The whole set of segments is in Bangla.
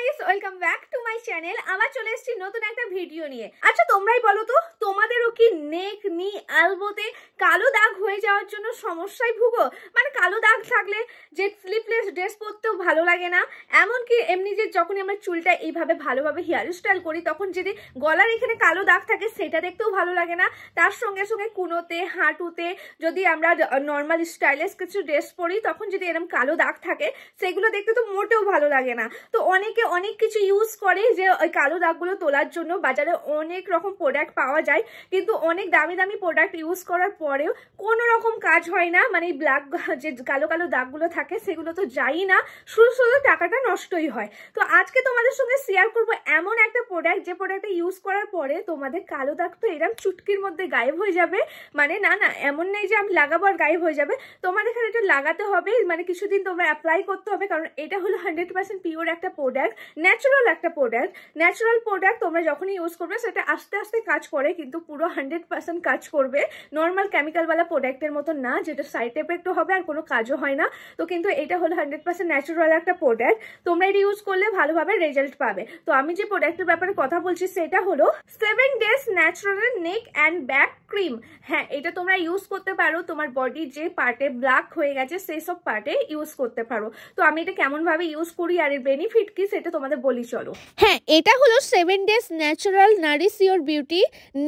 Guys, welcome back to my channel. আবার চলে এসেছি নতুন একটা ভিডিও নিয়ে। আচ্ছা, তোমরাই বলো তো, তোমাদেরও কি নেক, নি, এলবোতে কালো দাগ হয়ে যাওয়ার জন্য সমস্যায় ভুগো? মানে কালো দাগ থাকলে যে স্লিপলেস ড্রেস পরতেও ভালো লাগে না, এমনকি এমনি যে যখন আমরা চুলটা এইভাবে ভালোভাবে হেয়ার স্টাইল করি তখন যদি গলার এখানে কালো দাগ থাকে সেটা দেখতেও ভালো লাগে না। তার সঙ্গে সঙ্গে কুনোতে, হাঁটুতে যদি আমরা নর্মাল স্টাইলিশ কিছু ড্রেস পরি তখন যদি এরকম কালো দাগ থাকে সেগুলো দেখতে তো মোটেও ভালো লাগে না। তো অনেকে অনেক কিছু ইউজ করে যে ওই কালো দাগগুলো তোলার জন্য। বাজারে অনেক রকম প্রোডাক্ট পাওয়া যায়, কিন্তু অনেক দামি দামি প্রোডাক্ট ইউজ করার পরেও কোনো রকম কাজ হয় না। মানে ব্ল্যাক যে কালো কালো দাগগুলো থাকে সেগুলো তো যাই না, শুধু শুধু টাকাটা নষ্টই হয়। তো আজকে তোমাদের সঙ্গে শেয়ার করবো এমন একটা প্রোডাক্ট যে প্রোডাক্টটা ইউজ করার পরে তোমাদের কালো দাগ তো এরকম চুটকির মধ্যে গায়েব হয়ে যাবে। মানে না না, এমন নেই যে আমি লাগাবো আর গায়েব হয়ে যাবে, তোমাদের এখানে এটা লাগাতে হবে। মানে কিছুদিন তোমরা অ্যাপ্লাই করতে হবে, কারণ এটা হলো 100% পিওর একটা প্রোডাক্ট, ন্যাচারাল একটা প্রোডাক্ট। ন্যাচারাল প্রোডাক্ট তোমরা যখনই ইউজ করবে সেটা আস্তে আস্তে কাজ করে, কিন্তু পুরো 100% কাজ করবে। নর্মাল কেমিক্যালওয়ালা প্রোডাক্টের মতো না যেটা সাইড এফেক্টও হবে আর কোনো কাজও হয় না। তো কিন্তু এটা হলো 100% ন্যাচারাল একটা প্রোডাক্ট, তোমরা এটা ইউজ করলে ভালোভাবে রেজাল্ট পাবে। তো আমি যে প্রোডাক্টের ব্যাপারে কথা বলছি সেটা হলো 7 days natural neck and back cream. হ্যাঁ, এটা তোমরা ইউজ করতে পারো তোমার বডির যে পার্টে ব্ল্যাক হয়ে গেছে সেই সব পার্টে ইউজ করতে পারো। তো আমি এটা কেমন ভাবে ইউজ করি আর এর বেনিফিট কি সেটা তোমাদের বলি, চলো। হ্যাঁ, এটা হলো 7 days natural Nourish your beauty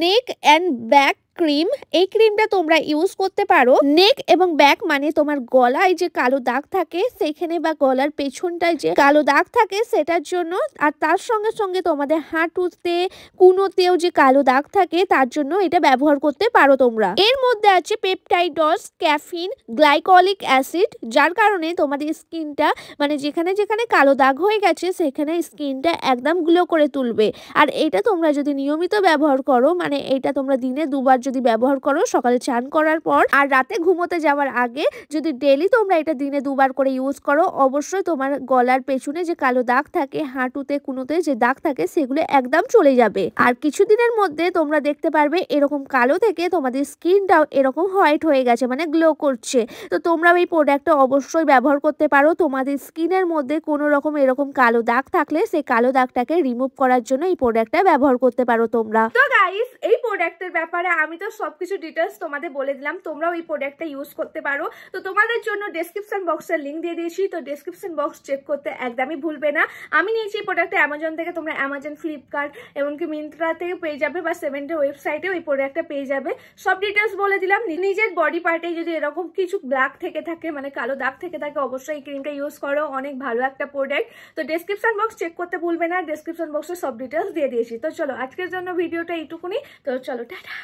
neck and back cream. এই ক্রিমটা তোমরা ইউজ করতে পারো নেক এবং ব্যাক, মানে তোমার গলায় যে কালো দাগ থাকে সেখানে বা গলার পেছনটায় যে কালো দাগ থাকে সেটার জন্য। আর তার সঙ্গে সঙ্গে তোমাদের হাঁটুতে, কুনোতেও যে কালো দাগ থাকে তার জন্য এটা ব্যবহার করতে পারো তোমরা। এর মধ্যে আছে পেপটাইডস, ক্যাফিন, গ্লাইকলিক অ্যাসিড, যার কারণে তোমাদের স্কিনটা মানে যেখানে যেখানে কালো দাগ হয়ে গেছে সেখানে স্কিনটা একদম গ্লো করে তুলবে। আর এটা তোমরা যদি নিয়মিত ব্যবহার করো, মানে এটা তোমরা দিনে দুবার যদি ব্যবহার করো, সকালে চান করার পর আর রাতে ঘুমোতে যাওয়ার আগে, যদি ডেইলি তোমরা এটা দিনে দুবার করে ইউজ করো, অবশ্যই তোমার গলার পেছনে যে কালো দাগ থাকে, হাঁটুতে, কুনোতে যে দাগ থাকে সেগুলো একদম চলে যাবে। আর কিছুদিনের মধ্যে তোমরা দেখতে পারবে এরকম কালো থেকে তোমাদের স্কিনটাও এরকম হোয়াইট হয়ে গেছে, মানে গ্লো করছে। তো তোমরা এই প্রোডাক্টটা অবশ্যই ব্যবহার করতে পারো। তোমাদের স্কিনের মধ্যে কোনো রকম এরকম কালো দাগ থাকলে সেই কালো দাগটাকে রিমুভ করার জন্য এই প্রোডাক্টটা ব্যবহার করতে পারো তোমরা। তো গাইস, এই প্রোডাক্টের ব্যাপারে আমি তো সবকিছু ডিটেলস তোমাদের বলে দিলাম, তোমরাও এই প্রোডাক্টটা ইউজ করতে পারো। তো তোমাদের জন্য ডেসক্রিপশন বক্সের লিঙ্ক দিয়ে দিয়েছি, তো ডেসক্রিপশন বক্স চেক করতে একদমই ভুলবে না। আমি নিয়েছি এই প্রোডাক্টটা অ্যামাজন থেকে, তোমরা অ্যামাজন, ফ্লিপকার্ট এমনকি মিন্ত্রা থেকে পেয়ে যাবে, বা 7 ডে ওয়েবসাইটেও এই প্রোডাক্টটা পেয়ে যাবে। সব ডিটেলস বলে দিলাম। নিজের বডি পার্টে যদি এরকম কিছু ব্ল্যাক থেকে থাকে, মানে কালো দাগ থেকে থাকে, অবশ্যই এই ক্রিমটা ইউজ করো, অনেক ভালো একটা প্রোডাক্ট। তো ডেসক্রিপশন বক্স চেক করতে ভুলবে না, ডেসক্রিপশন বক্সে সব ডিটেলস দিয়ে দিয়েছি। তো চলো, আজকের জন্য ভিডিওটা এইটুকুনি। তো চলো, টাটা।